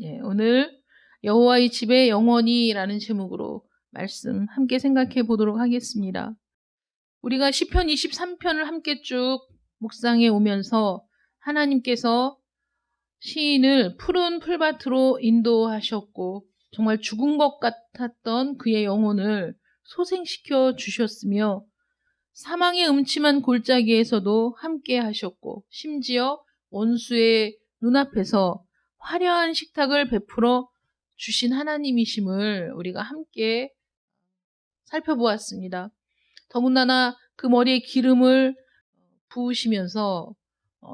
예, 오늘 여호와의 집에 영원히라는 제목으로 말씀 함께 생각해 보도록 하겠습니다. 우리가 시편 23편을 함께 쭉 묵상해 오면서 하나님께서 시인을 푸른 풀밭으로 인도하셨고 정말 죽은 것 같았던 그의 영혼을 소생시켜 주셨으며 사망의 음침한 골짜기에서도 함께 하셨고 심지어 원수의 눈앞에서 화려한 식탁을 베풀어 주신 하나님이심을 우리가 함께 살펴보았습니다. 더군다나 그 머리에 기름을 부으시면서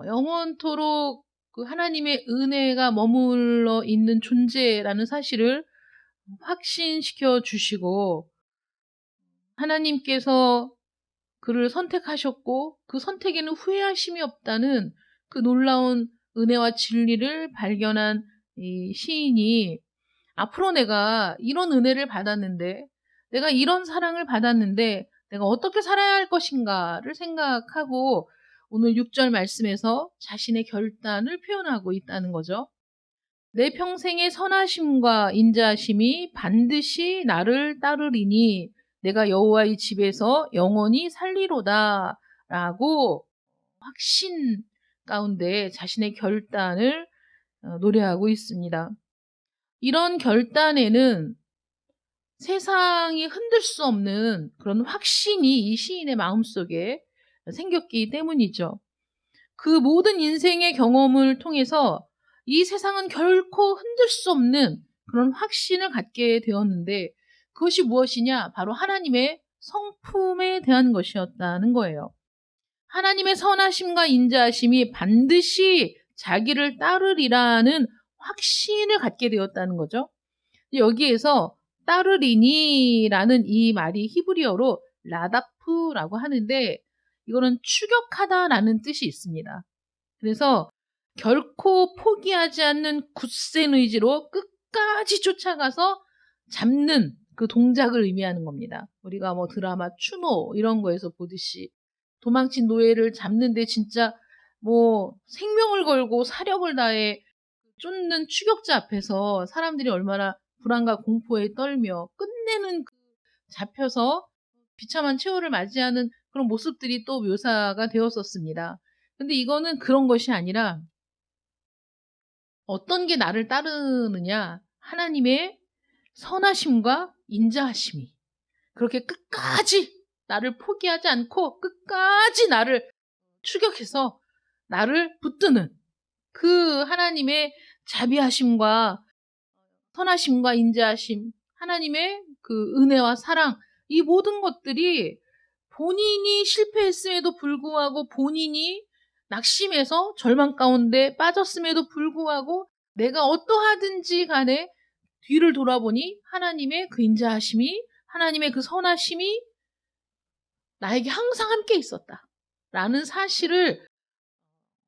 영원토록 그 하나님의 은혜가 머물러 있는 존재라는 사실을 확신시켜 주시고 하나님께서 그를 선택하셨고 그 선택에는 후회하심이 없다는 그 놀라운 은혜와 진리를 발견한 이 시인이 앞으로 내가 이런 은혜를 받았는데 내가 이런 사랑을 받았는데 내가 어떻게 살아야 할 것인가를 생각하고 오늘 6절 말씀에서 자신의 결단을 표현하고 있다는 거죠. 내 평생의 선하심과 인자하심이 반드시 나를 따르리니 내가 여호와의 집에서 영원히 살리로다 라고 확신 가운데 자신의 결단을 노래하고 있습니다. 이런 결단에는 세상이 흔들 수 없는 그런 확신이 이 시인의 마음속에 생겼기 때문이죠. 그 모든 인생의 경험을 통해서 이 세상은 결코 흔들 수 없는 그런 확신을 갖게 되었는데 그것이 무엇이냐? 바로 하나님의 성품에 대한 것이었다는 거예요. 하나님의 선하심과 인자하심이 반드시 자기를 따르리라는 확신을 갖게 되었다는 거죠. 여기에서 따르리니라는 이 말이 히브리어로 라다프라고 하는데 이거는 추격하다라는 뜻이 있습니다. 그래서 결코 포기하지 않는 굳센 의지로 끝까지 쫓아가서 잡는 그 동작을 의미하는 겁니다. 우리가 뭐 드라마 추노 이런 거에서 보듯이 도망친 노예를 잡는데 진짜 뭐 생명을 걸고 사력을 다해 쫓는 추격자 앞에서 사람들이 얼마나 불안과 공포에 떨며 끝내는 그 잡혀서 비참한 최후를 맞이하는 그런 모습들이 또 묘사가 되었었습니다. 근데 이거는 그런 것이 아니라 어떤 게 나를 따르느냐? 하나님의 선하심과 인자하심이 그렇게 끝까지 나를 포기하지 않고 끝까지 나를 추격해서 나를 붙드는 그 하나님의 자비하심과 선하심과 인자하심, 하나님의 그 은혜와 사랑, 이 모든 것들이 본인이 실패했음에도 불구하고 본인이 낙심해서 절망 가운데 빠졌음에도 불구하고 내가 어떠하든지 간에 뒤를 돌아보니 하나님의 그 인자하심이 하나님의 그 선하심이 나에게 항상 함께 있었다. 라는 사실을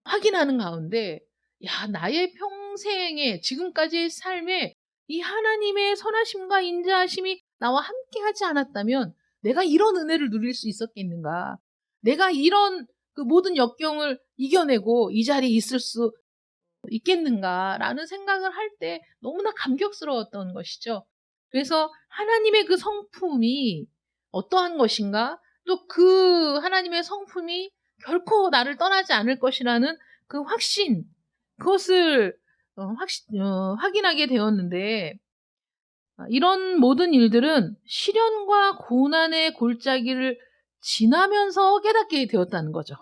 확인하는 가운데 야, 나의 평생에 지금까지의 삶에 이 하나님의 선하심과 인자하심이 나와 함께 하지 않았다면 내가 이런 은혜를 누릴 수 있었겠는가? 내가 이런 그 모든 역경을 이겨내고 이 자리에 있을 수 있겠는가라는 생각을 할 때 너무나 감격스러웠던 것이죠. 그래서 하나님의 그 성품이 어떠한 것인가? 또 그 하나님의 성품이 결코 나를 떠나지 않을 것이라는 그 확신, 그것을 확인하게 되었는데 이런 모든 일들은 시련과 고난의 골짜기를 지나면서 깨닫게 되었다는 거죠.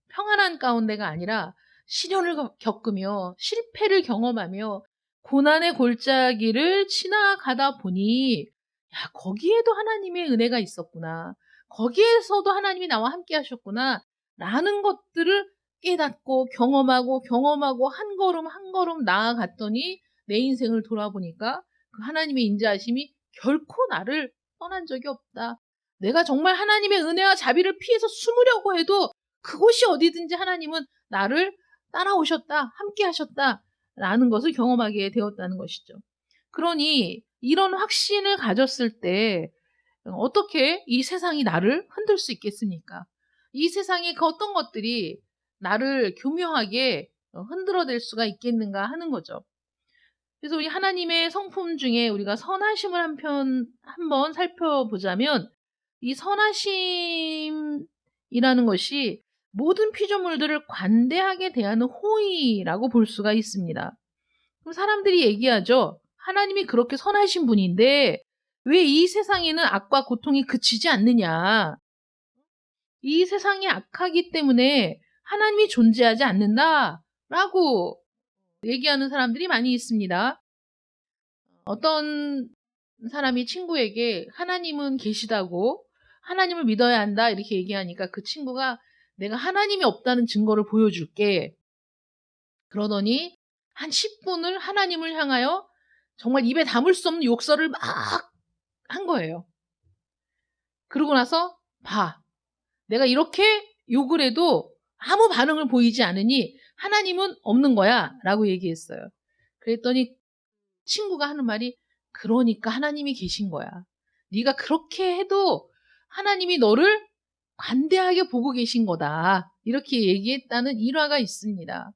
평안한 가운데가 아니라 시련을 겪으며 실패를 경험하며 고난의 골짜기를 지나가다 보니 야, 거기에도 하나님의 은혜가 있었구나. 거기에서도 하나님이 나와 함께 하셨구나. 라는 것들을 깨닫고 경험하고 한 걸음 한 걸음 나아갔더니 내 인생을 돌아보니까 그 하나님의 인자하심이 결코 나를 떠난 적이 없다. 내가 정말 하나님의 은혜와 자비를 피해서 숨으려고 해도 그곳이 어디든지 하나님은 나를 따라오셨다, 함께 하셨다, 라는 것을 경험하게 되었다는 것이죠. 그러니 이런 확신을 가졌을 때 어떻게 이 세상이 나를 흔들 수 있겠습니까? 이 세상의 그 어떤 것들이 나를 교묘하게 흔들어댈 수가 있겠는가 하는 거죠. 그래서 우리 하나님의 성품 중에 우리가 선하심을 한번 살펴보자면 이 선하심이라는 것이 모든 피조물들을 관대하게 대하는 호의라고 볼 수가 있습니다. 그럼 사람들이 얘기하죠. 하나님이 그렇게 선하신 분인데 왜 이 세상에는 악과 고통이 그치지 않느냐. 이 세상이 악하기 때문에 하나님이 존재하지 않는다라고 얘기하는 사람들이 많이 있습니다. 어떤 사람이 친구에게 하나님은 계시다고 하나님을 믿어야 한다 이렇게 얘기하니까 그 친구가 내가 하나님이 없다는 증거를 보여줄게. 그러더니 한 10분을 하나님을 향하여 정말 입에 담을 수 없는 욕설을 막 한 거예요. 그러고 나서 봐. 내가 이렇게 욕을 해도 아무 반응을 보이지 않으니 하나님은 없는 거야 라고 얘기했어요. 그랬더니 친구가 하는 말이 그러니까 하나님이 계신 거야. 네가 그렇게 해도 하나님이 너를 관대하게 보고 계신 거다. 이렇게 얘기했다는 일화가 있습니다.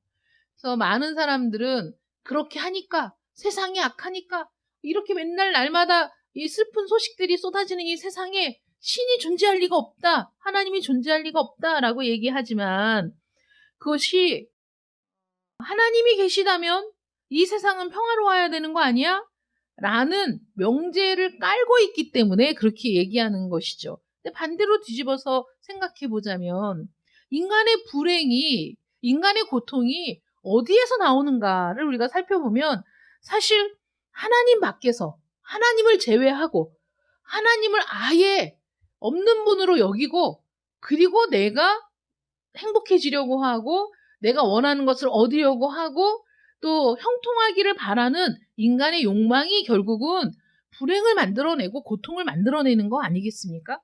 그래서 많은 사람들은 그렇게 하니까 세상이 악하니까 이렇게 맨날 날마다 이 슬픈 소식들이 쏟아지는 이 세상에 신이 존재할 리가 없다. 하나님이 존재할 리가 없다라고 얘기하지만 그것이 하나님이 계시다면 이 세상은 평화로워야 되는 거 아니야? 라는 명제를 깔고 있기 때문에 그렇게 얘기하는 것이죠. 근데 반대로 뒤집어서 생각해 보자면 인간의 불행이, 인간의 고통이 어디에서 나오는가를 우리가 살펴보면 사실 하나님 밖에서 하나님을 제외하고 하나님을 아예 없는 분으로 여기고 그리고 내가 행복해지려고 하고 내가 원하는 것을 얻으려고 하고 또 형통하기를 바라는 인간의 욕망이 결국은 불행을 만들어내고 고통을 만들어내는 거 아니겠습니까?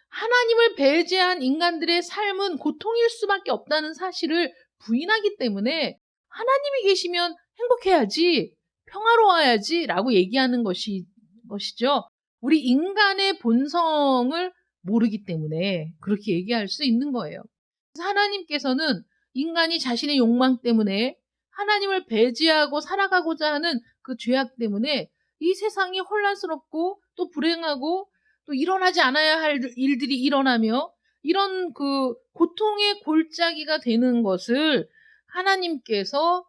하나님을 배제한 인간들의 삶은 고통일 수밖에 없다는 사실을 부인하기 때문에 하나님이 계시면 행복해야지, 평화로워야지 라고 얘기하는 것이죠. 우리 인간의 본성을 모르기 때문에 그렇게 얘기할 수 있는 거예요. 그래서 하나님께서는 인간이 자신의 욕망 때문에 하나님을 배제하고 살아가고자 하는 그 죄악 때문에 이 세상이 혼란스럽고 또 불행하고 또 일어나지 않아야 할 일들이 일어나며 이런 그 고통의 골짜기가 되는 것을 하나님께서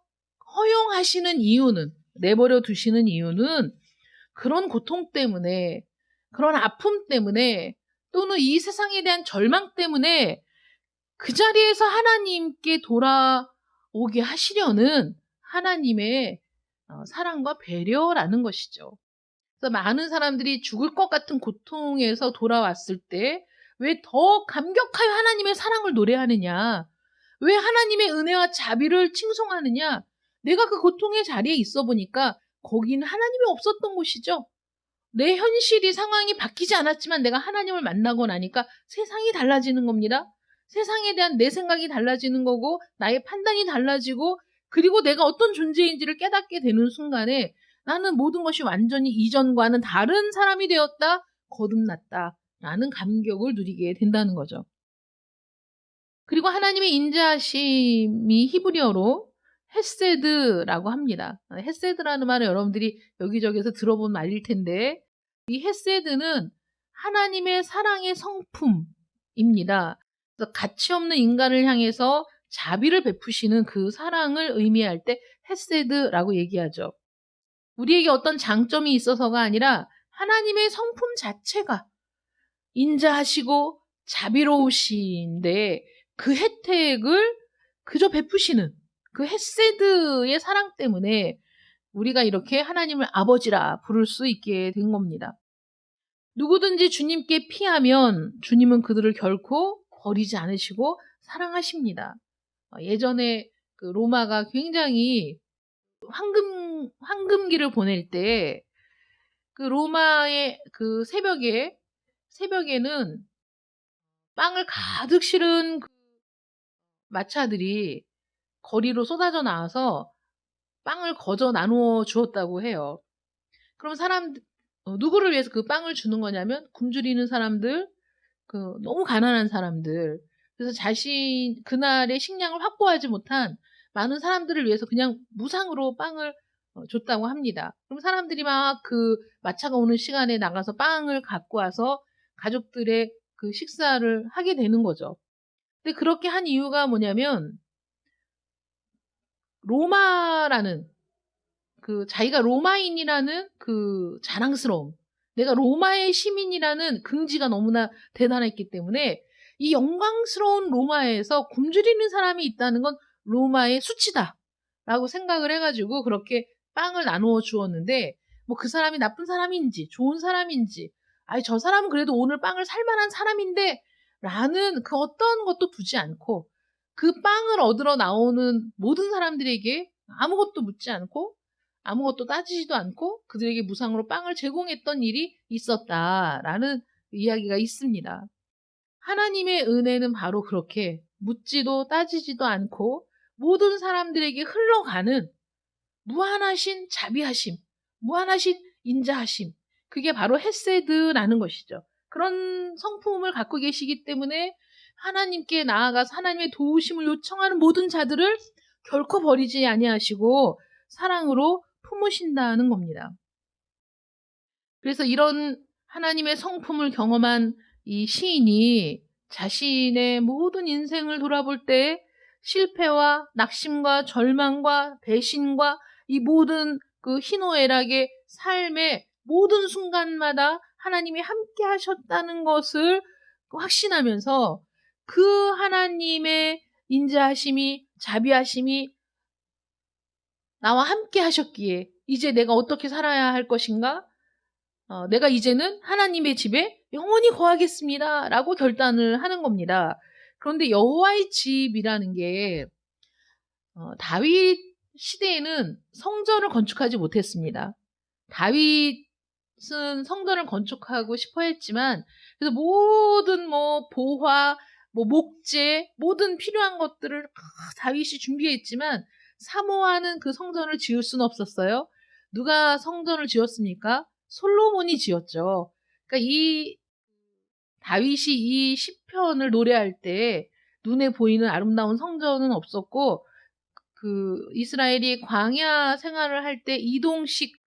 허용하시는 이유는, 내버려 두시는 이유는 그런 고통 때문에, 그런 아픔 때문에 또는 이 세상에 대한 절망 때문에 그 자리에서 하나님께 돌아오게 하시려는 하나님의 사랑과 배려라는 것이죠. 그래서 많은 사람들이 죽을 것 같은 고통에서 돌아왔을 때 왜 더 감격하여 하나님의 사랑을 노래하느냐? 왜 하나님의 은혜와 자비를 칭송하느냐? 내가 그 고통의 자리에 있어 보니까 거기는 하나님이 없었던 곳이죠. 내 현실이 상황이 바뀌지 않았지만 내가 하나님을 만나고 나니까 세상이 달라지는 겁니다. 세상에 대한 내 생각이 달라지는 거고 나의 판단이 달라지고 그리고 내가 어떤 존재인지를 깨닫게 되는 순간에 나는 모든 것이 완전히 이전과는 다른 사람이 되었다, 거듭났다 라는 감격을 누리게 된다는 거죠. 그리고 하나님의 인자하심이 히브리어로 헤세드라고 합니다. 헤세드라는 말은 여러분들이 여기저기서 들어본 말일 텐데 이 헤세드는 하나님의 사랑의 성품입니다. 그래서 가치 없는 인간을 향해서 자비를 베푸시는 그 사랑을 의미할 때 헤세드라고 얘기하죠. 우리에게 어떤 장점이 있어서가 아니라 하나님의 성품 자체가 인자하시고 자비로우신데 그 혜택을 그저 베푸시는 그 헤세드의 사랑 때문에 우리가 이렇게 하나님을 아버지라 부를 수 있게 된 겁니다. 누구든지 주님께 피하면 주님은 그들을 결코 버리지 않으시고 사랑하십니다. 예전에 그 로마가 굉장히 황금기를 보낼 때 그 로마의 그 새벽에는 빵을 가득 실은 그 마차들이 거리로 쏟아져 나와서 빵을 거저 나누어 주었다고 해요. 그럼 누구를 위해서 그 빵을 주는 거냐면 굶주리는 사람들, 그 너무 가난한 사람들, 그래서 그날의 식량을 확보하지 못한 많은 사람들을 위해서 그냥 무상으로 빵을 줬다고 합니다. 그럼 사람들이 막 그 마차가 오는 시간에 나가서 빵을 갖고 와서 가족들의 그 식사를 하게 되는 거죠. 근데 그렇게 한 이유가 뭐냐면 로마라는 그 자기가 로마인이라는 그 자랑스러움, 내가 로마의 시민이라는 긍지가 너무나 대단했기 때문에 이 영광스러운 로마에서 굶주리는 사람이 있다는 건 로마의 수치다라고 생각을 해가지고 그렇게 빵을 나누어 주었는데 뭐 그 사람이 나쁜 사람인지 좋은 사람인지 아니 저 사람은 그래도 오늘 빵을 살 만한 사람인데 라는 그 어떤 것도 두지 않고 그 빵을 얻으러 나오는 모든 사람들에게 아무것도 묻지 않고 아무것도 따지지도 않고 그들에게 무상으로 빵을 제공했던 일이 있었다라는 이야기가 있습니다. 하나님의 은혜는 바로 그렇게 묻지도 따지지도 않고 모든 사람들에게 흘러가는 무한하신 자비하심, 무한하신 인자하심, 그게 바로 헤세드라는 것이죠. 그런 성품을 갖고 계시기 때문에 하나님께 나아가서 하나님의 도우심을 요청하는 모든 자들을 결코 버리지 아니하시고 사랑으로 품으신다는 겁니다. 그래서 이런 하나님의 성품을 경험한 이 시인이 자신의 모든 인생을 돌아볼 때 실패와 낙심과 절망과 배신과 이 모든 그 희노애락의 삶의 모든 순간마다 하나님이 함께 하셨다는 것을 확신하면서 그 하나님의 인자하심이 자비하심이 나와 함께 하셨기에 이제 내가 어떻게 살아야 할 것인가? 내가 이제는 하나님의 집에 영원히 거하겠습니다. 라고 결단을 하는 겁니다. 그런데 여호와의 집이라는 게 다윗 시대에는 성전을 건축하지 못했습니다. 다윗은 성전을 건축하고 싶어 했지만 그래서 모든 뭐 보화, 뭐 목재, 모든 필요한 것들을 다윗이 준비했지만 사모하는 그 성전을 지을 수는 없었어요. 누가 성전을 지었습니까? 솔로몬이 지었죠. 그러니까 이 다윗이 이 시편을 노래할 때 눈에 보이는 아름다운 성전은 없었고 그 이스라엘이 광야 생활을 할 때 이동식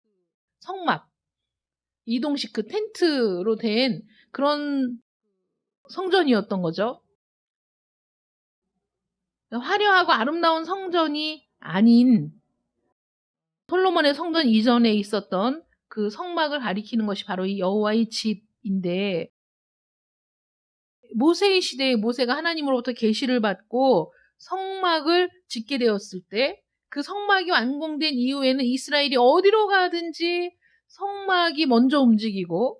성막, 이동식 그 텐트로 된 그런 성전이었던 거죠. 화려하고 아름다운 성전이 아닌 솔로몬의 성전 이전에 있었던 그 성막을 가리키는 것이 바로 이 여호와의 집인데 모세의 시대에 모세가 하나님으로부터 계시를 받고 성막을 짓게 되었을 때 그 성막이 완공된 이후에는 이스라엘이 어디로 가든지 성막이 먼저 움직이고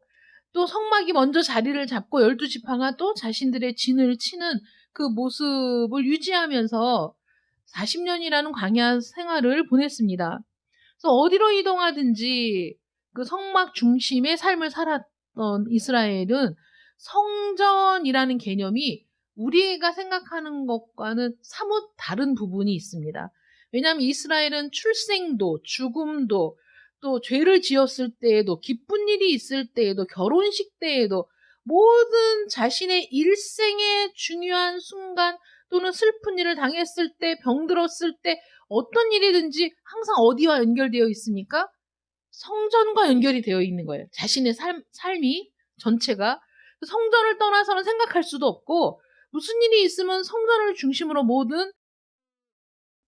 또 성막이 먼저 자리를 잡고 12지파가 또 자신들의 진을 치는 그 모습을 유지하면서 40년이라는 광야 생활을 보냈습니다. 그래서 어디로 이동하든지 그 성막 중심의 삶을 살았던 이스라엘은 성전이라는 개념이 우리가 생각하는 것과는 사뭇 다른 부분이 있습니다. 왜냐하면 이스라엘은 출생도, 죽음도, 또 죄를 지었을 때에도, 기쁜 일이 있을 때에도, 결혼식 때에도 모든 자신의 일생의 중요한 순간 또는 슬픈 일을 당했을 때, 병들었을 때 어떤 일이든지 항상 어디와 연결되어 있습니까? 성전과 연결이 되어 있는 거예요. 자신의 삶이 전체가. 성전을 떠나서는 생각할 수도 없고 무슨 일이 있으면 성전을 중심으로 모든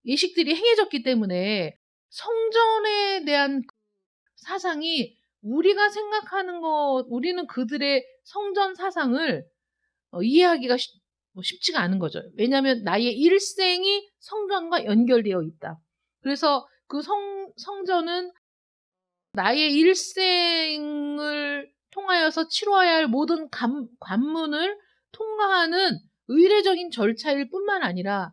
예식들이 행해졌기 때문에 성전에 대한 사상이 우리가 생각하는 것, 우리는 그들의 성전 사상을 이해하기가 쉽지가 않은 거죠. 왜냐하면 나의 일생이 성전과 연결되어 있다. 그래서 그 성전은 나의 일생을 통하여서 치러야 할 모든 관문을 통과하는 의례적인 절차일 뿐만 아니라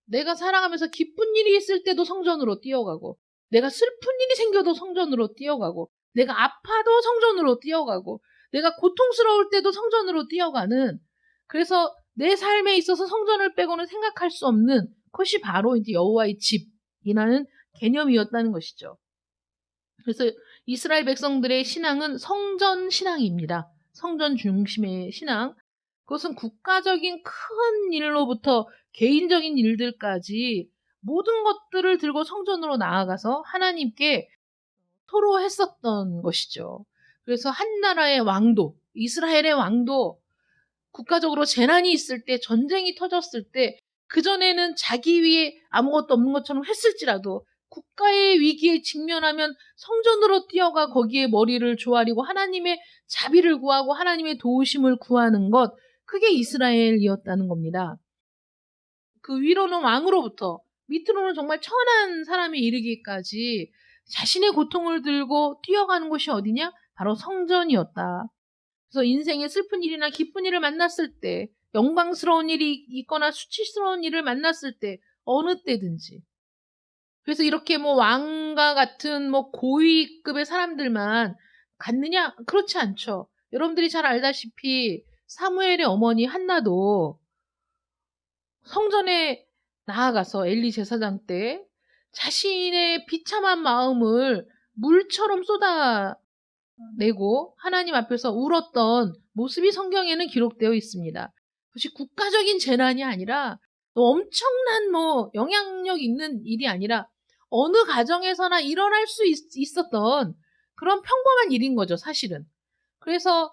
내가 살아가면서 기쁜 일이 있을 때도 성전으로 뛰어가고 내가 슬픈 일이 생겨도 성전으로 뛰어가고 내가 아파도 성전으로 뛰어가고 내가 고통스러울 때도 성전으로 뛰어가는 그래서 내 삶에 있어서 성전을 빼고는 생각할 수 없는 것이 바로 이제 여호와의 집이라는 개념이었다는 것이죠. 그래서 이스라엘 백성들의 신앙은 성전 신앙입니다. 성전 중심의 신앙. 그것은 국가적인 큰 일로부터 개인적인 일들까지 모든 것들을 들고 성전으로 나아가서 하나님께 토로했었던 것이죠. 그래서 한 나라의 왕도, 이스라엘의 왕도 국가적으로 재난이 있을 때, 전쟁이 터졌을 때, 그전에는 자기 위에 아무것도 없는 것처럼 했을지라도 국가의 위기에 직면하면 성전으로 뛰어가 거기에 머리를 조아리고 하나님의 자비를 구하고 하나님의 도우심을 구하는 것, 그게 이스라엘이었다는 겁니다. 그 위로는 왕으로부터 밑으로는 정말 천한 사람이 이르기까지 자신의 고통을 들고 뛰어가는 곳이 어디냐? 바로 성전이었다. 그래서 인생의 슬픈 일이나 기쁜 일을 만났을 때, 영광스러운 일이 있거나 수치스러운 일을 만났을 때, 어느 때든지. 그래서 이렇게 뭐 왕과 같은 뭐 고위급의 사람들만 갔느냐? 그렇지 않죠. 여러분들이 잘 알다시피 사무엘의 어머니 한나도 성전에 나아가서 엘리 제사장 때 자신의 비참한 마음을 물처럼 쏟아내고 하나님 앞에서 울었던 모습이 성경에는 기록되어 있습니다. 그것이 국가적인 재난이 아니라 엄청난 뭐 영향력 있는 일이 아니라 어느 가정에서나 일어날 수 있었던 그런 평범한 일인 거죠, 사실은. 그래서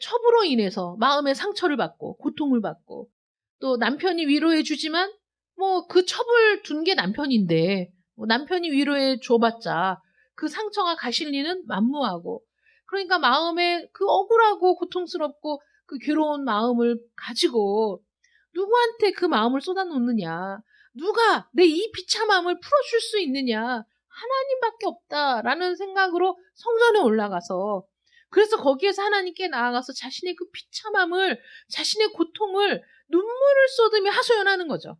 첩으로 인해서 마음의 상처를 받고 고통을 받고 또 남편이 위로해 주지만 뭐 그 첩을 둔 게 남편인데 뭐 남편이 위로해 줘봤자 그 상처가 가실 리는 만무하고 그러니까 마음에 그 억울하고 고통스럽고 그 괴로운 마음을 가지고 누구한테 그 마음을 쏟아놓느냐, 누가 내 이 비참함을 풀어줄 수 있느냐, 하나님밖에 없다라는 생각으로 성전에 올라가서 그래서 거기에서 하나님께 나아가서 자신의 그 비참함을, 자신의 고통을 눈물을 쏟으며 하소연하는 거죠.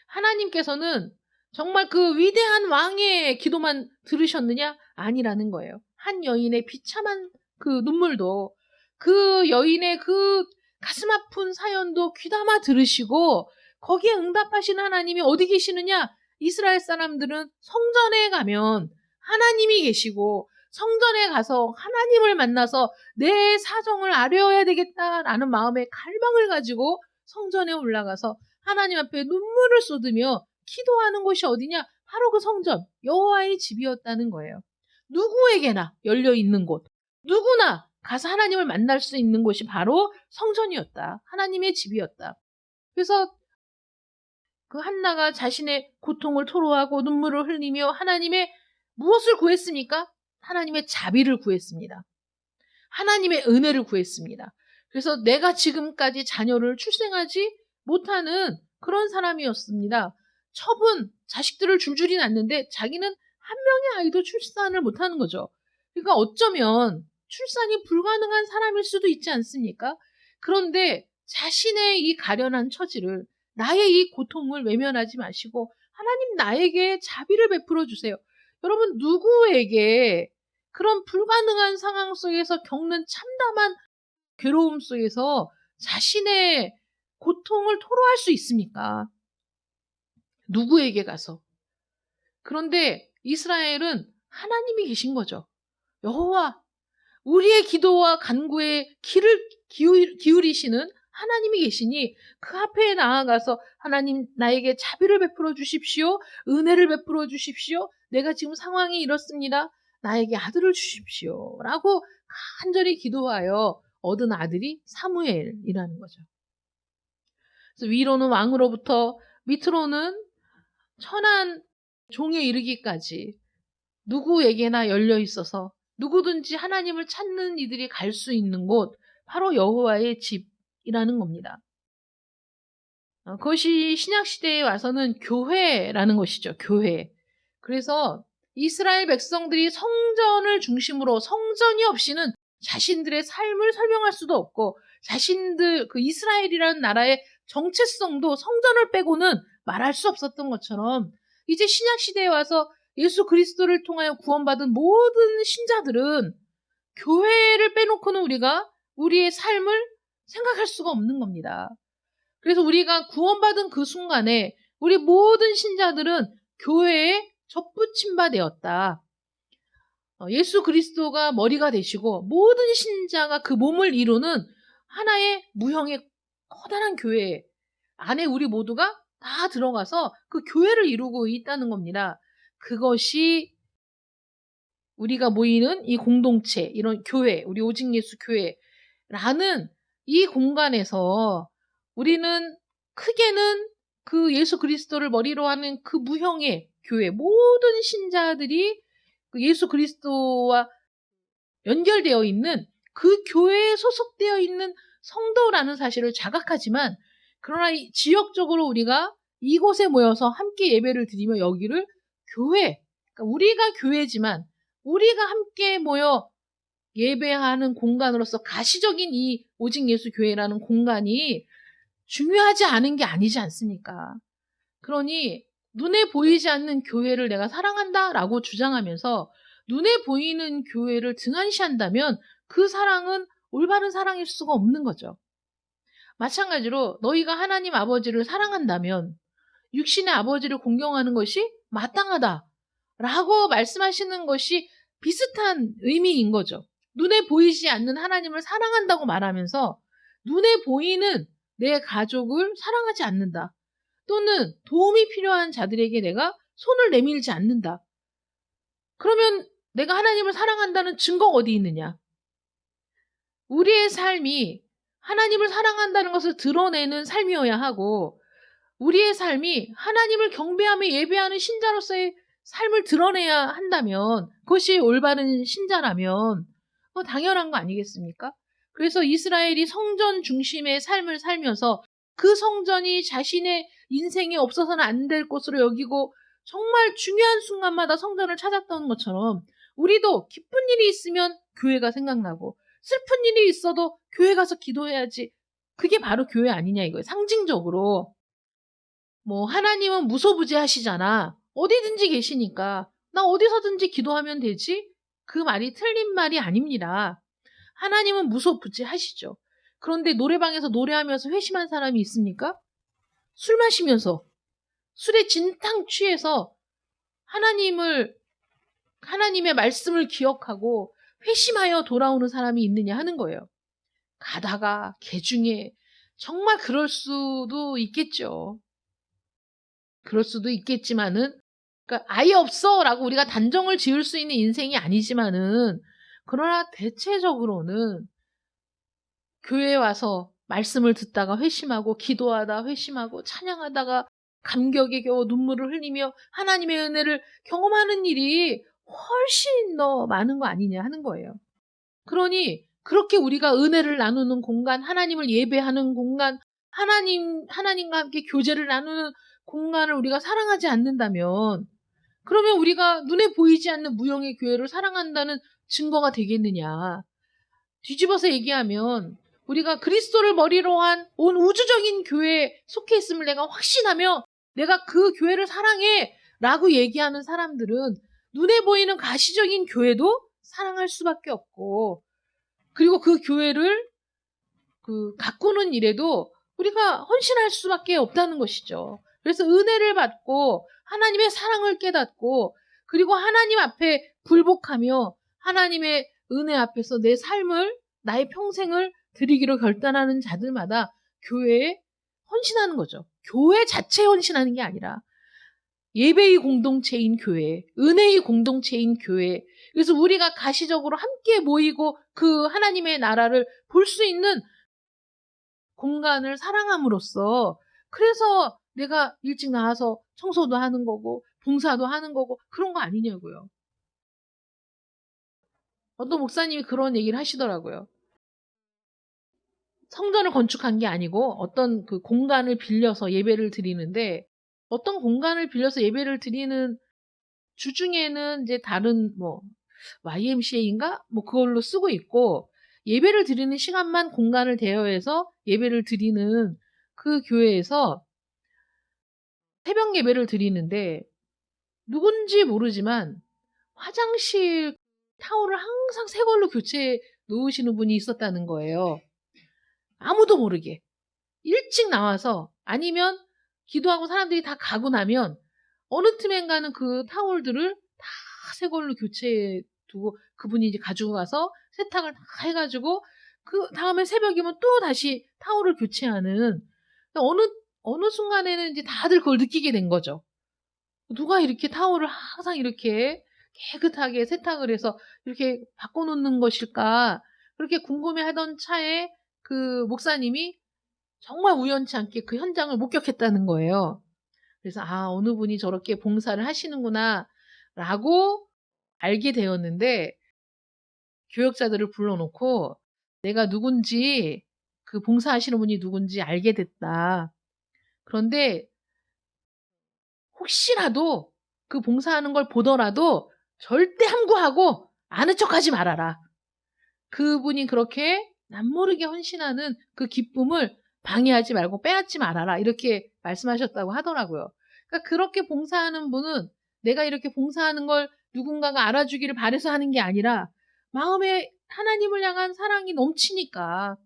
하나님께서는 정말 그 위대한 왕의 기도만 들으셨느냐? 아니라는 거예요. 한 여인의 비참한 그 눈물도, 그 여인의 그 가슴 아픈 사연도 귀담아 들으시고 거기에 응답하신 하나님이 어디 계시느냐? 이스라엘 사람들은 성전에 가면 하나님이 계시고 성전에 가서 하나님을 만나서 내 사정을 아뢰어야 되겠다라는 마음의 갈망을 가지고 성전에 올라가서 하나님 앞에 눈물을 쏟으며 기도하는 곳이 어디냐? 바로 그 성전, 여호와의 집이었다는 거예요. 누구에게나 열려있는 곳, 누구나 가서 하나님을 만날 수 있는 곳이 바로 성전이었다. 하나님의 집이었다. 그래서 그 한나가 자신의 고통을 토로하고 눈물을 흘리며 하나님의 무엇을 구했습니까? 하나님의 자비를 구했습니다. 하나님의 은혜를 구했습니다. 그래서 내가 지금까지 자녀를 출생하지 못하는 그런 사람이었습니다. 첩은 자식들을 줄줄이 낳는데 자기는 한 명의 아이도 출산을 못하는 거죠. 그러니까 어쩌면 출산이 불가능한 사람일 수도 있지 않습니까? 그런데 자신의 이 가련한 처지를, 나의 이 고통을 외면하지 마시고 하나님 나에게 자비를 베풀어 주세요. 여러분, 누구에게 그런 불가능한 상황 속에서 겪는 참담한 괴로움 속에서 자신의 고통을 토로할 수 있습니까? 누구에게 가서. 그런데 이스라엘은 하나님이 계신 거죠. 여호와, 우리의 기도와 간구에 귀를 기울이시는 하나님이 계시니 그 앞에 나아가서 하나님 나에게 자비를 베풀어 주십시오. 은혜를 베풀어 주십시오. 내가 지금 상황이 이렇습니다. 나에게 아들을 주십시오. 라고 간절히 기도하여 얻은 아들이 사무엘이라는 거죠. 그래서 위로는 왕으로부터 밑으로는 천한 종에 이르기까지 누구에게나 열려 있어서 누구든지 하나님을 찾는 이들이 갈 수 있는 곳, 바로 여호와의 집이라는 겁니다. 그것이 신약시대에 와서는 교회라는 것이죠. 교회. 그래서 이스라엘 백성들이 성전을 중심으로 성전이 없이는 자신들의 삶을 설명할 수도 없고 자신들 그 이스라엘이라는 나라의 정체성도 성전을 빼고는 말할 수 없었던 것처럼 이제 신약시대에 와서 예수 그리스도를 통하여 구원받은 모든 신자들은 교회를 빼놓고는 우리가 우리의 삶을 생각할 수가 없는 겁니다. 그래서 우리가 구원받은 그 순간에 우리 모든 신자들은 교회에 접붙임 바 되었다. 예수 그리스도가 머리가 되시고 모든 신자가 그 몸을 이루는 하나의 무형의 커다란 교회 안에 우리 모두가 다 들어가서 그 교회를 이루고 있다는 겁니다. 그것이 우리가 모이는 이 공동체, 이런 교회, 우리 오직 예수 교회라는 이 공간에서 우리는 크게는 그 예수 그리스도를 머리로 하는 그 무형의 교회, 모든 신자들이 그 예수 그리스도와 연결되어 있는 그 교회에 소속되어 있는 성도라는 사실을 자각하지만, 그러나 지역적으로 우리가 이곳에 모여서 함께 예배를 드리며 여기를 교회, 그러니까 우리가 교회지만 우리가 함께 모여 예배하는 공간으로서 가시적인 이 오직 예수 교회라는 공간이 중요하지 않은 게 아니지 않습니까? 그러니 눈에 보이지 않는 교회를 내가 사랑한다라고 주장하면서 눈에 보이는 교회를 등한시한다면 그 사랑은 올바른 사랑일 수가 없는 거죠. 마찬가지로 너희가 하나님 아버지를 사랑한다면 육신의 아버지를 공경하는 것이 마땅하다라고 말씀하시는 것이 비슷한 의미인 거죠. 눈에 보이지 않는 하나님을 사랑한다고 말하면서 눈에 보이는 내 가족을 사랑하지 않는다. 또는 도움이 필요한 자들에게 내가 손을 내밀지 않는다. 그러면 내가 하나님을 사랑한다는 증거가 어디 있느냐? 우리의 삶이 하나님을 사랑한다는 것을 드러내는 삶이어야 하고, 우리의 삶이 하나님을 경배하며 예배하는 신자로서의 삶을 드러내야 한다면, 그것이 올바른 신자라면 당연한 거 아니겠습니까? 그래서 이스라엘이 성전 중심의 삶을 살면서 그 성전이 자신의 인생에 없어서는 안 될 곳으로 여기고 정말 중요한 순간마다 성전을 찾았던 것처럼, 우리도 기쁜 일이 있으면 교회가 생각나고 슬픈 일이 있어도 교회 가서 기도해야지. 그게 바로 교회 아니냐 이거예요. 상징적으로. 뭐 하나님은 무소부재하시잖아. 어디든지 계시니까 나 어디서든지 기도하면 되지? 그 말이 틀린 말이 아닙니다. 하나님은 무소부재하시죠. 그런데 노래방에서 노래하면서 회심한 사람이 있습니까? 술 마시면서 술에 진탕 취해서 하나님의 말씀을 기억하고 회심하여 돌아오는 사람이 있느냐 하는 거예요. 가다가 개중에 정말 그럴 수도 있겠죠. 그럴 수도 있겠지만은, 그러니까 아예 없어라고 우리가 단정을 지을 수 있는 인생이 아니지만은, 그러나 대체적으로는 교회에 와서 말씀을 듣다가 회심하고 기도하다 회심하고 찬양하다가 감격에 겨워 눈물을 흘리며 하나님의 은혜를 경험하는 일이 훨씬 더 많은 거 아니냐 하는 거예요. 그러니 그렇게 우리가 은혜를 나누는 공간, 하나님을 예배하는 공간, 하나님과 함께 교제를 나누는 공간을 우리가 사랑하지 않는다면, 그러면 우리가 눈에 보이지 않는 무형의 교회를 사랑한다는 증거가 되겠느냐. 뒤집어서 얘기하면 우리가 그리스도를 머리로 한 온 우주적인 교회에 속해 있음을 내가 확신하며 내가 그 교회를 사랑해 라고 얘기하는 사람들은 눈에 보이는 가시적인 교회도 사랑할 수밖에 없고, 그리고 그 교회를 가꾸는 일에도 우리가 헌신할 수밖에 없다는 것이죠. 그래서 은혜를 받고 하나님의 사랑을 깨닫고, 그리고 하나님 앞에 굴복하며 하나님의 은혜 앞에서 내 삶을, 나의 평생을 드리기로 결단하는 자들마다 교회에 헌신하는 거죠. 교회 자체에 헌신하는 게 아니라 예배의 공동체인 교회, 은혜의 공동체인 교회. 그래서 우리가 가시적으로 함께 모이고 그 하나님의 나라를 볼 수 있는 공간을 사랑함으로써, 그래서 내가 일찍 나와서 청소도 하는 거고 봉사도 하는 거고 그런 거 아니냐고요. 어떤 목사님이 그런 얘기를 하시더라고요. 성전을 건축한 게 아니고 어떤 그 공간을 빌려서 예배를 드리는데, 어떤 공간을 빌려서 예배를 드리는 주중에는 이제 다른 YMCA인가? 그걸로 쓰고 있고, 예배를 드리는 시간만 공간을 대여해서 예배를 드리는 그 교회에서 새벽 예배를 드리는데, 누군지 모르지만 화장실 타월을 항상 새 걸로 교체해 놓으시는 분이 있었다는 거예요. 아무도 모르게. 일찍 나와서, 아니면 기도하고 사람들이 다 가고 나면 어느 틈엔가는 그 타월들을 다 새 걸로 교체해 두고 그분이 이제 가지고 가서 세탁을 다 해가지고 그 다음에 새벽이면 또 다시 타월을 교체하는, 어느 순간에는 이제 다들 그걸 느끼게 된 거죠. 누가 이렇게 타올을 항상 이렇게 깨끗하게 세탁을 해서 이렇게 바꿔놓는 것일까? 그렇게 궁금해하던 차에 그 목사님이 정말 우연치 않게 그 현장을 목격했다는 거예요. 그래서 어느 분이 저렇게 봉사를 하시는구나 라고 알게 되었는데, 교역자들을 불러놓고 내가 누군지, 그 봉사하시는 분이 누군지 알게 됐다. 그런데 혹시라도 그 봉사하는 걸 보더라도 절대 함구하고 아는 척하지 말아라. 그분이 그렇게 남모르게 헌신하는 그 기쁨을 방해하지 말고 빼앗지 말아라. 이렇게 말씀하셨다고 하더라고요. 그러니까 그렇게 봉사하는 분은 내가 이렇게 봉사하는 걸 누군가가 알아주기를 바라서 하는 게 아니라 마음에 하나님을 향한 사랑이 넘치니까,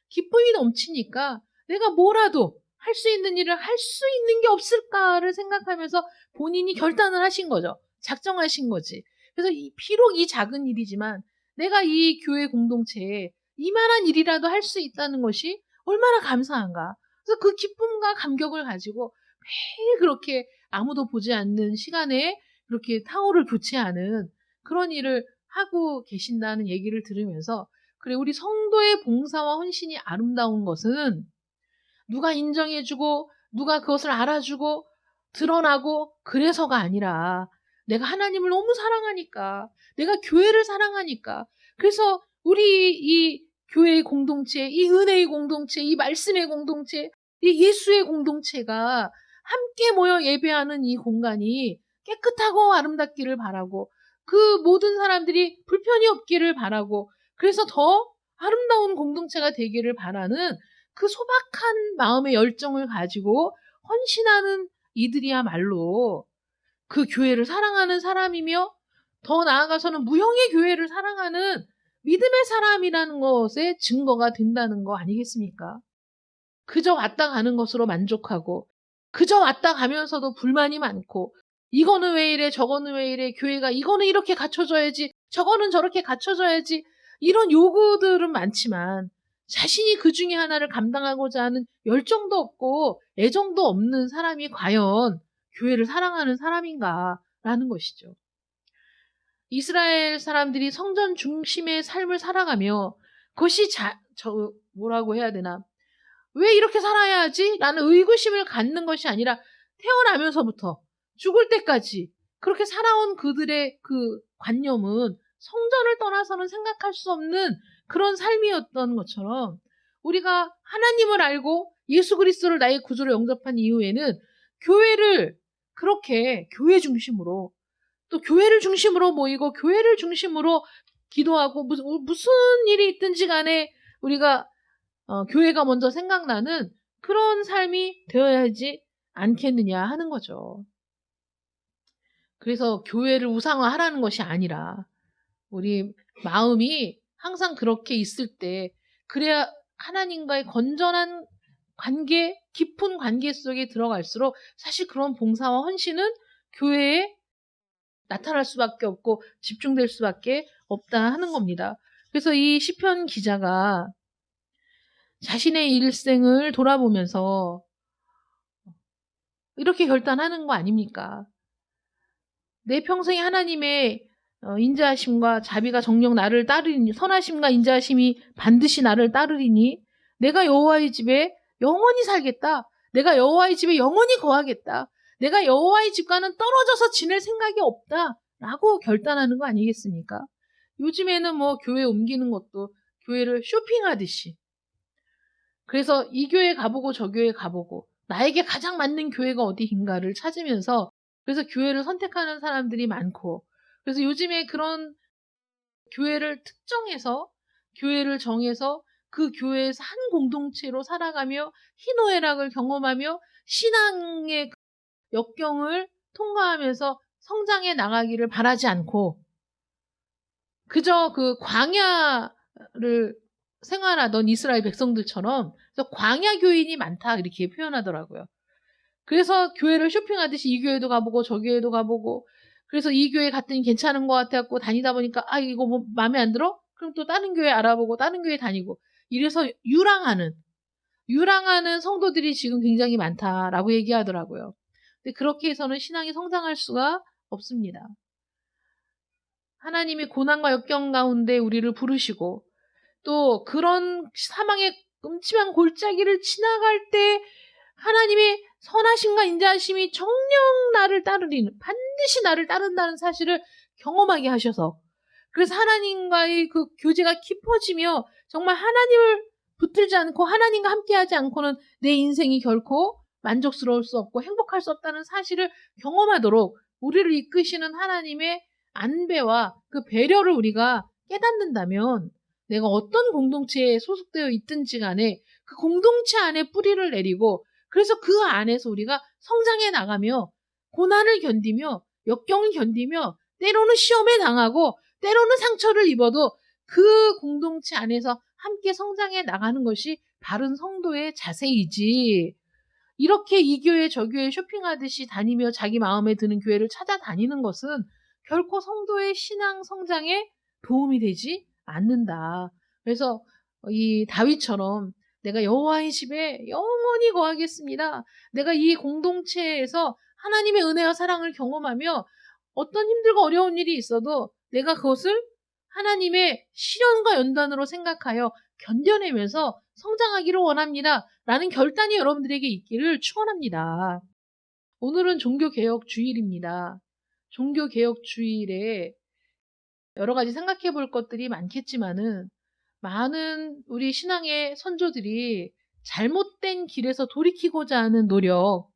기쁨이 넘치니까 내가 뭐라도 할 수 있는 일을 할 수 있는 게 없을까를 생각하면서 본인이 결단을 하신 거죠. 작정하신 거지. 그래서 비록 이 작은 일이지만 내가 이 교회 공동체에 이만한 일이라도 할 수 있다는 것이 얼마나 감사한가. 그래서 그 기쁨과 감격을 가지고 매일 그렇게 아무도 보지 않는 시간에 그렇게 타올을 교체하는 그런 일을 하고 계신다는 얘기를 들으면서, 그래, 우리 성도의 봉사와 헌신이 아름다운 것은 누가 인정해주고 누가 그것을 알아주고 드러나고 그래서가 아니라 내가 하나님을 너무 사랑하니까, 내가 교회를 사랑하니까, 그래서 우리 이 교회의 공동체, 이 은혜의 공동체, 이 말씀의 공동체, 이 예수의 공동체가 함께 모여 예배하는 이 공간이 깨끗하고 아름답기를 바라고, 그 모든 사람들이 불편이 없기를 바라고, 그래서 더 아름다운 공동체가 되기를 바라는 그 소박한 마음의 열정을 가지고 헌신하는 이들이야말로 그 교회를 사랑하는 사람이며, 더 나아가서는 무형의 교회를 사랑하는 믿음의 사람이라는 것의 증거가 된다는 거 아니겠습니까? 그저 왔다 가는 것으로 만족하고, 그저 왔다 가면서도 불만이 많고, 이거는 왜 이래, 저거는 왜 이래, 교회가 이거는 이렇게 갖춰줘야지, 저거는 저렇게 갖춰줘야지, 이런 요구들은 많지만 자신이 그 중에 하나를 감당하고자 하는 열정도 없고 애정도 없는 사람이 과연 교회를 사랑하는 사람인가라는 것이죠. 이스라엘 사람들이 성전 중심의 삶을 살아가며 그것이 뭐라고 해야 되나, 왜 이렇게 살아야 하지? 라는 의구심을 갖는 것이 아니라 태어나면서부터 죽을 때까지 그렇게 살아온 그들의 그 관념은 성전을 떠나서는 생각할 수 없는 그런 삶이었던 것처럼, 우리가 하나님을 알고 예수 그리스도를 나의 구주로 영접한 이후에는 교회를 그렇게 교회 중심으로, 또 교회를 중심으로 모이고 교회를 중심으로 기도하고, 무슨 일이 있든지 간에 우리가 교회가 먼저 생각나는 그런 삶이 되어야 하지 않겠느냐 하는 거죠. 그래서 교회를 우상화하라는 것이 아니라 우리 마음이 항상 그렇게 있을 때, 그래야 하나님과의 건전한 관계, 깊은 관계 속에 들어갈수록 사실 그런 봉사와 헌신은 교회에 나타날 수밖에 없고 집중될 수밖에 없다 하는 겁니다. 그래서 이 시편 기자가 자신의 일생을 돌아보면서 이렇게 결단하는 거 아닙니까? 내 평생에 하나님의 인자하심과 자비가 정녕 나를 따르리니, 선하심과 인자하심이 반드시 나를 따르리니 내가 여호와의 집에 영원히 살겠다. 내가 여호와의 집에 영원히 거하겠다. 내가 여호와의 집과는 떨어져서 지낼 생각이 없다. 라고 결단하는 거 아니겠습니까? 요즘에는 뭐 교회 옮기는 것도 교회를 쇼핑하듯이, 그래서 이 교회 가보고 저 교회 가보고 나에게 가장 맞는 교회가 어디인가를 찾으면서 그래서 교회를 선택하는 사람들이 많고, 그래서 요즘에 그런 교회를 특정해서, 교회를 정해서 그 교회에서 한 공동체로 살아가며 희노애락을 경험하며 신앙의 역경을 통과하면서 성장해 나가기를 바라지 않고 그저 그 광야를 생활하던 이스라엘 백성들처럼 광야 교인이 많다 이렇게 표현하더라고요. 그래서 교회를 쇼핑하듯이 이 교회도 가보고 저 교회도 가보고, 그래서 이 교회 갔더니 괜찮은 것 같아갖고 다니다 보니까 이거 뭐 마음에 안 들어? 그럼 또 다른 교회 알아보고 다른 교회 다니고, 이래서 유랑하는, 유랑하는 성도들이 지금 굉장히 많다라고 얘기하더라고요. 근데 그렇게 해서는 신앙이 성장할 수가 없습니다. 하나님이 고난과 역경 가운데 우리를 부르시고 또 그런 사망의 음침한 골짜기를 지나갈 때 하나님의 선하심과 인자하심이 정녕 나를 따르리는, 반드시 나를 따른다는 사실을 경험하게 하셔서, 그래서 하나님과의 그 교제가 깊어지며 정말 하나님을 붙들지 않고 하나님과 함께하지 않고는 내 인생이 결코 만족스러울 수 없고 행복할 수 없다는 사실을 경험하도록 우리를 이끄시는 하나님의 안배와 그 배려를 우리가 깨닫는다면 내가 어떤 공동체에 소속되어 있든지 간에 그 공동체 안에 뿌리를 내리고 그래서 그 안에서 우리가 성장해 나가며 고난을 견디며 역경을 견디며 때로는 시험에 당하고 때로는 상처를 입어도 그 공동체 안에서 함께 성장해 나가는 것이 바른 성도의 자세이지, 이렇게 이 교회 저 교회 쇼핑하듯이 다니며 자기 마음에 드는 교회를 찾아다니는 것은 결코 성도의 신앙 성장에 도움이 되지 않는다. 그래서 이 다윗처럼 내가 여호와의 집에 영원히 거하겠습니다. 내가 이 공동체에서 하나님의 은혜와 사랑을 경험하며 어떤 힘들고 어려운 일이 있어도 내가 그것을 하나님의 시련과 연단으로 생각하여 견뎌내면서 성장하기를 원합니다. 라는 결단이 여러분들에게 있기를 축원합니다. 오늘은 종교개혁 주일입니다. 종교개혁 주일에 여러 가지 생각해 볼 것들이 많겠지만은 많은 우리 신앙의 선조들이 잘못된 길에서 돌이키고자 하는 노력,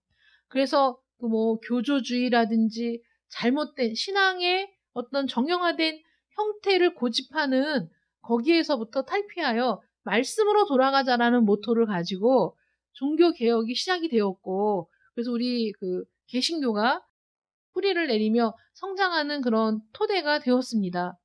그래서 뭐 교조주의라든지 잘못된 신앙의 어떤 정형화된 형태를 고집하는 거기에서부터 탈피하여 말씀으로 돌아가자라는 모토를 가지고 종교개혁이 시작이 되었고, 그래서 우리 그 개신교가 뿌리를 내리며 성장하는 그런 토대가 되었습니다.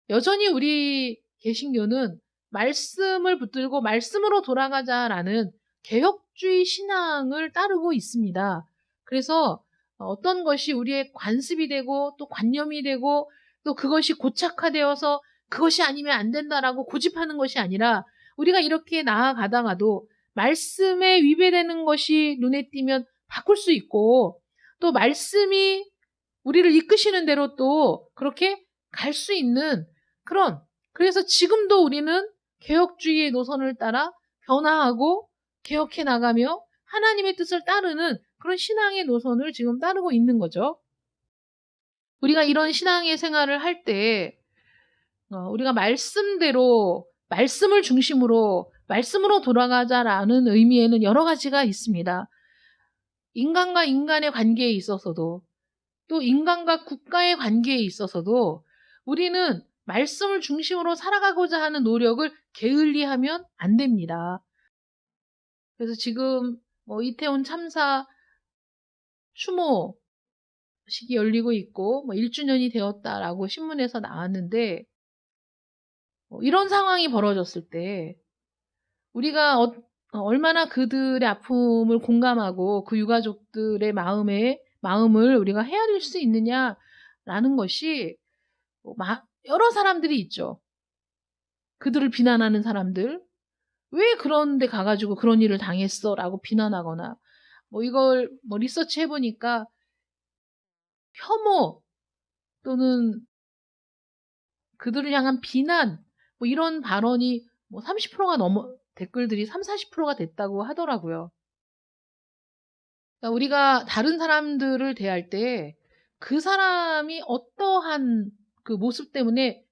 여전히 우리 개신교는 말씀을 붙들고 말씀으로 돌아가자라는 개혁주의 신앙을 따르고 있습니다. 그래서 어떤 것이 우리의 관습이 되고 또 관념이 되고 또 그것이 고착화되어서 그것이 아니면 안 된다라고 고집하는 것이 아니라 우리가 이렇게 나아가다가도 말씀에 위배되는 것이 눈에 띄면 바꿀 수 있고 또 말씀이 우리를 이끄시는 대로 또 그렇게 갈 수 있는 그런, 그래서 지금도 우리는 개혁주의의 노선을 따라 변화하고 개혁해 나가며 하나님의 뜻을 따르는 그런 신앙의 노선을 지금 따르고 있는 거죠. 우리가 이런 신앙의 생활을 할 때 우리가 말씀대로 말씀을 중심으로 말씀으로 돌아가자라는 의미에는 여러 가지가 있습니다. 인간과 인간의 관계에 있어서도 또 인간과 국가의 관계에 있어서도 우리는 말씀을 중심으로 살아가고자 하는 노력을 게을리하면 안 됩니다. 그래서 지금 이태원 참사 추모식이 열리고 있고 1주년이 되었다라고 신문에서 나왔는데 이런 상황이 벌어졌을 때 우리가 얼마나 그들의 아픔을 공감하고 그 유가족들의 마음을 우리가 헤아릴 수 있느냐라는 것이 여러 사람들이 있죠. 그들을 비난하는 사람들, 왜 그런데 가가지고 그런 일을 당했어라고 비난하거나 이걸 리서치 해보니까 혐오 또는 그들을 향한 비난 이런 발언이 30%가 댓글들이 40%가 됐다고 하더라고요. 그러니까 우리가 다른 사람들을 대할 때 그 사람이 어떠한 그 모습 때문에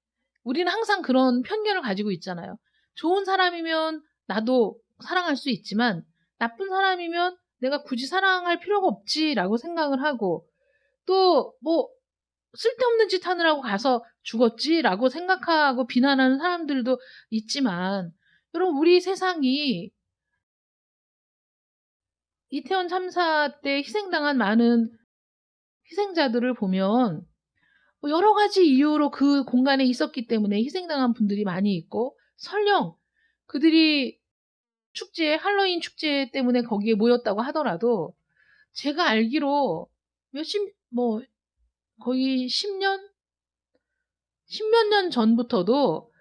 우리는 항상 그런 편견을 가지고 있잖아요. 좋은 사람이면 나도 사랑할 수 있지만 나쁜 사람이면 내가 굳이 사랑할 필요가 없지라고 생각을 하고 또 쓸데없는 짓 하느라고 가서 죽었지라고 생각하고 비난하는 사람들도 있지만 여러분 우리 세상이 이태원 참사 때 희생당한 많은 희생자들을 보면 여러 가지 이유로 그 공간에 있었기 때문에 희생당한 분들이 많이 있고 설령 그들이 할로윈 축제 때문에 거기에 모였다고 하더라도 제가 알기로 거의 10몇 년 전부터도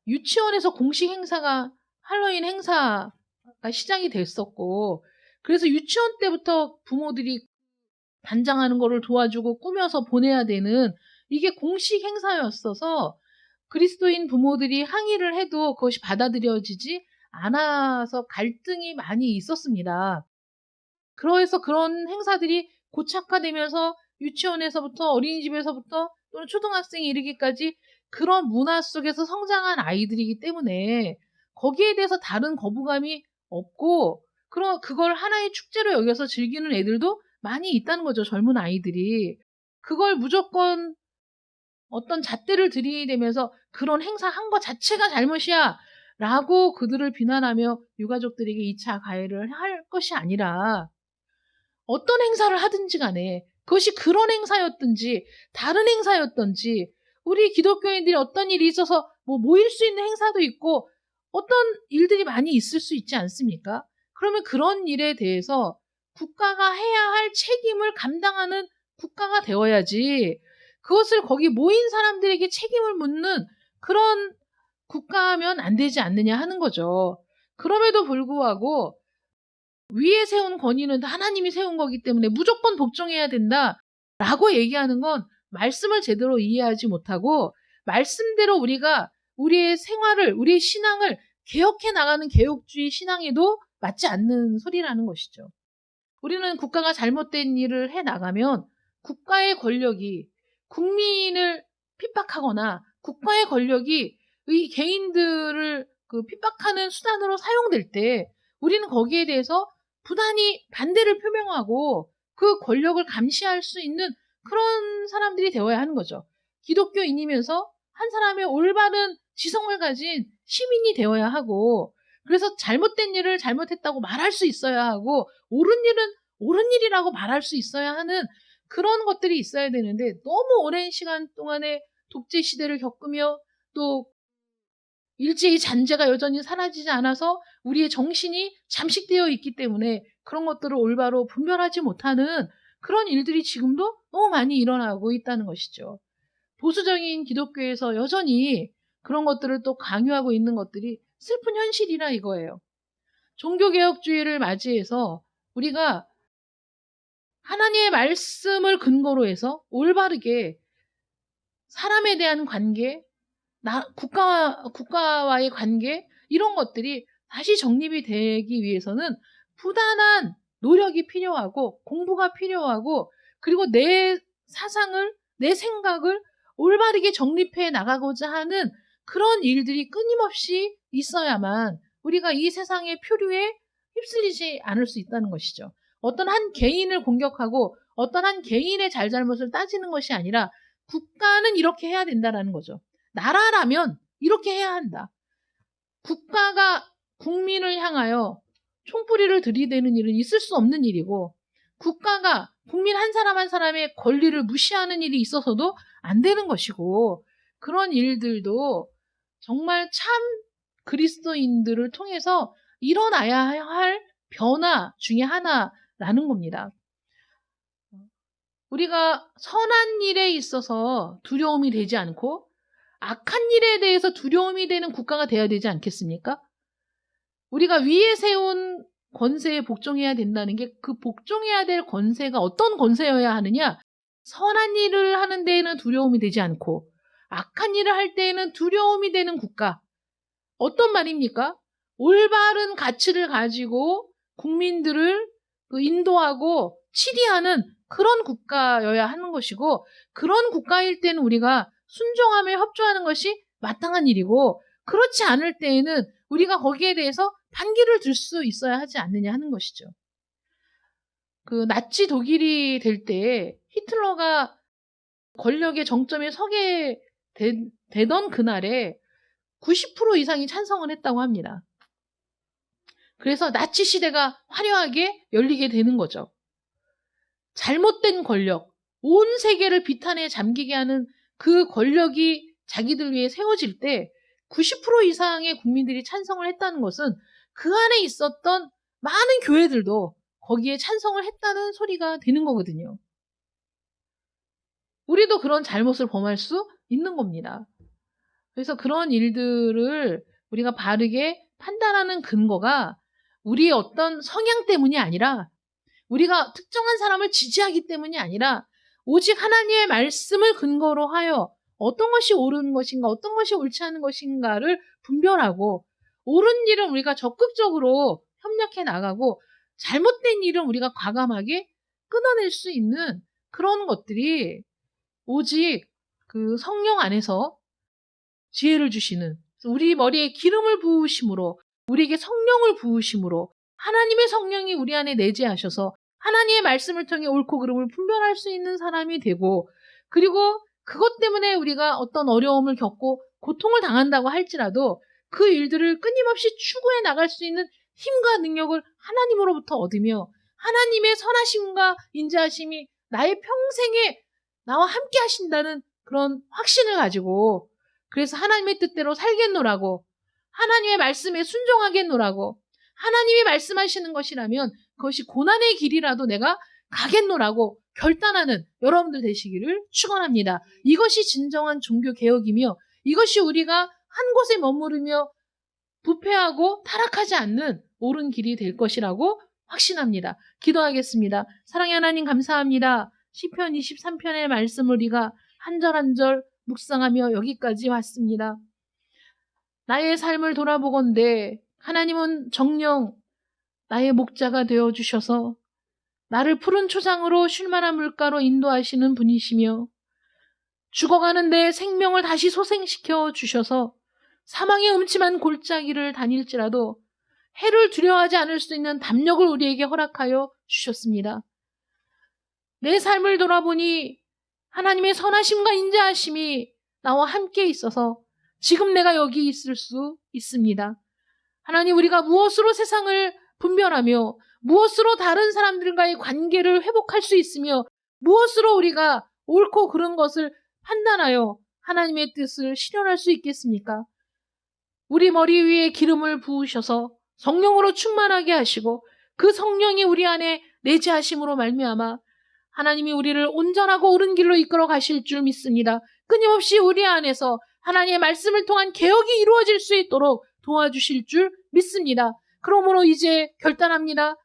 유치원에서 공식 행사가 할로윈 행사 행사가 시작이 됐었고, 그래서 유치원 때부터 부모들이 단장하는 거를 도와주고 꾸며서 보내야 되는 이게 공식 행사였어서 그리스도인 부모들이 항의를 해도 그것이 받아들여지지 않아서 갈등이 많이 있었습니다. 그래서 그런 행사들이 고착화되면서 유치원에서부터 어린이집에서부터 또는 초등학생에 이르기까지 그런 문화 속에서 성장한 아이들이기 때문에 거기에 대해서 다른 거부감이 없고 그걸 하나의 축제로 여겨서 즐기는 애들도 많이 있다는 거죠. 젊은 아이들이. 그걸 무조건 어떤 잣대를 들이대면서 그런 행사 한 거 자체가 잘못이야 라고 그들을 비난하며 유가족들에게 2차 가해를 할 것이 아니라 어떤 행사를 하든지 간에 그것이 그런 행사였든지 다른 행사였든지 우리 기독교인들이 어떤 일이 있어서 모일 수 있는 행사도 있고 어떤 일들이 많이 있을 수 있지 않습니까? 그러면 그런 일에 대해서 국가가 해야 할 책임을 감당하는 국가가 되어야지 그것을 거기 모인 사람들에게 책임을 묻는 그런 국가면 안 되지 않느냐 하는 거죠. 그럼에도 불구하고 위에 세운 권위는 하나님이 세운 거기 때문에 무조건 복종해야 된다라고 얘기하는 건 말씀을 제대로 이해하지 못하고 말씀대로 우리가 우리의 생활을, 우리의 신앙을 개혁해 나가는 개혁주의 신앙에도 맞지 않는 소리라는 것이죠. 우리는 국가가 잘못된 일을 해 나가면 국가의 권력이 국민을 핍박하거나 국가의 권력이 이 개인들을 핍박하는 수단으로 사용될 때 우리는 거기에 대해서 부단히 반대를 표명하고 그 권력을 감시할 수 있는 그런 사람들이 되어야 하는 거죠. 기독교인이면서 한 사람의 올바른 지성을 가진 시민이 되어야 하고 그래서 잘못된 일을 잘못했다고 말할 수 있어야 하고 옳은 일은 옳은 일이라고 말할 수 있어야 하는 그런 것들이 있어야 되는데 너무 오랜 시간 동안에 독재 시대를 겪으며 또 일제의 잔재가 여전히 사라지지 않아서 우리의 정신이 잠식되어 있기 때문에 그런 것들을 올바로 분별하지 못하는 그런 일들이 지금도 너무 많이 일어나고 있다는 것이죠. 보수적인 기독교에서 여전히 그런 것들을 또 강요하고 있는 것들이 슬픈 현실이라 이거예요. 종교개혁주의를 맞이해서 우리가 하나님의 말씀을 근거로 해서 올바르게 사람에 대한 관계, 국가와의 관계, 이런 것들이 다시 정립이 되기 위해서는 부단한 노력이 필요하고 공부가 필요하고 그리고 내 사상을, 내 생각을 올바르게 정립해 나가고자 하는 그런 일들이 끊임없이 있어야만 우리가 이 세상의 표류에 휩쓸리지 않을 수 있다는 것이죠. 어떤 한 개인을 공격하고 어떤 한 개인의 잘잘못을 따지는 것이 아니라 국가는 이렇게 해야 된다는 거죠. 나라라면 이렇게 해야 한다. 국가가 국민을 향하여 총뿌리를 들이대는 일은 있을 수 없는 일이고 국가가 국민 한 사람 한 사람의 권리를 무시하는 일이 있어서도 안 되는 것이고 그런 일들도 정말 참 그리스도인들을 통해서 일어나야 할 변화 중에 하나라는 겁니다. 우리가 선한 일에 있어서 두려움이 되지 않고 악한 일에 대해서 두려움이 되는 국가가 돼야 되지 않겠습니까? 우리가 위에 세운 권세에 복종해야 된다는 게 그 복종해야 될 권세가 어떤 권세여야 하느냐? 선한 일을 하는 데에는 두려움이 되지 않고 악한 일을 할 때에는 두려움이 되는 국가. 어떤 말입니까? 올바른 가치를 가지고 국민들을 인도하고 치리하는 그런 국가여야 하는 것이고 그런 국가일 때는 우리가 순종하며 협조하는 것이 마땅한 일이고 그렇지 않을 때에는 우리가 거기에 대해서 반기를 들 수 있어야 하지 않느냐 하는 것이죠. 나치 독일이 될 때 히틀러가 권력의 정점에 서게 되던 그날에 90% 이상이 찬성을 했다고 합니다. 그래서 나치 시대가 화려하게 열리게 되는 거죠. 잘못된 권력, 온 세계를 비탄에 잠기게 하는 그 권력이 자기들 위해 세워질 때 90% 이상의 국민들이 찬성을 했다는 것은 그 안에 있었던 많은 교회들도 거기에 찬성을 했다는 소리가 되는 거거든요. 우리도 그런 잘못을 범할 수 있는 겁니다. 그래서 그런 일들을 우리가 바르게 판단하는 근거가 우리의 어떤 성향 때문이 아니라 우리가 특정한 사람을 지지하기 때문이 아니라 오직 하나님의 말씀을 근거로 하여 어떤 것이 옳은 것인가 어떤 것이 옳지 않은 것인가를 분별하고 옳은 일은 우리가 적극적으로 협력해 나가고 잘못된 일은 우리가 과감하게 끊어낼 수 있는 그런 것들이 오직 그 성령 안에서 지혜를 주시는 우리 머리에 기름을 부으심으로 우리에게 성령을 부으심으로 하나님의 성령이 우리 안에 내재하셔서 하나님의 말씀을 통해 옳고 그름을 분별할 수 있는 사람이 되고 그리고 그것 때문에 우리가 어떤 어려움을 겪고 고통을 당한다고 할지라도 그 일들을 끊임없이 추구해 나갈 수 있는 힘과 능력을 하나님으로부터 얻으며 하나님의 선하심과 인자하심이 나의 평생에 나와 함께 하신다는 그런 확신을 가지고 그래서 하나님의 뜻대로 살겠노라고 하나님의 말씀에 순종하겠노라고 하나님이 말씀하시는 것이라면 그것이 고난의 길이라도 내가 가겠노라고 결단하는 여러분들 되시기를 축원합니다. 이것이 진정한 종교개혁이며 이것이 우리가 한 곳에 머무르며 부패하고 타락하지 않는 옳은 길이 될 것이라고 확신합니다. 기도하겠습니다. 사랑의 하나님 감사합니다. 시편 23편의 말씀을 우리가 한 절 한 절 묵상하며 여기까지 왔습니다. 나의 삶을 돌아보건대 하나님은 정녕 나의 목자가 되어주셔서 나를 푸른 초장으로 쉴만한 물가로 인도하시는 분이시며 죽어가는 내 생명을 다시 소생시켜 주셔서 사망의 음침한 골짜기를 다닐지라도 해를 두려워하지 않을 수 있는 담력을 우리에게 허락하여 주셨습니다. 내 삶을 돌아보니 하나님의 선하심과 인자하심이 나와 함께 있어서 지금 내가 여기 있을 수 있습니다. 하나님 우리가 무엇으로 세상을 분별하며 무엇으로 다른 사람들과의 관계를 회복할 수 있으며 무엇으로 우리가 옳고 그른 것을 판단하여 하나님의 뜻을 실현할 수 있겠습니까? 우리 머리 위에 기름을 부으셔서 성령으로 충만하게 하시고 그 성령이 우리 안에 내재하심으로 말미암아 하나님이 우리를 온전하고 옳은 길로 이끌어 가실 줄 믿습니다. 끊임없이 우리 안에서 하나님의 말씀을 통한 개혁이 이루어질 수 있도록 도와주실 줄 믿습니다. 그러므로 이제 결단합니다.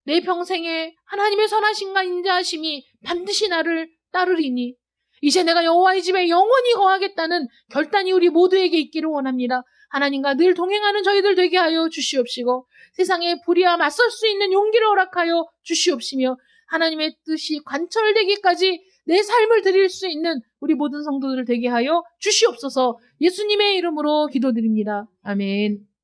내 평생에 하나님의 선하심과 인자하심이 반드시 나를 따르리니 이제 내가 여호와의 집에 영원히 거하겠다는 결단이 우리 모두에게 있기를 원합니다. 하나님과 늘 동행하는 저희들 되게 하여 주시옵시고 세상의 불의와 맞설 수 있는 용기를 허락하여 주시옵시며 하나님의 뜻이 관철되기까지 내 삶을 드릴 수 있는 우리 모든 성도들 되게 하여 주시옵소서. 예수님의 이름으로 기도드립니다. 아멘.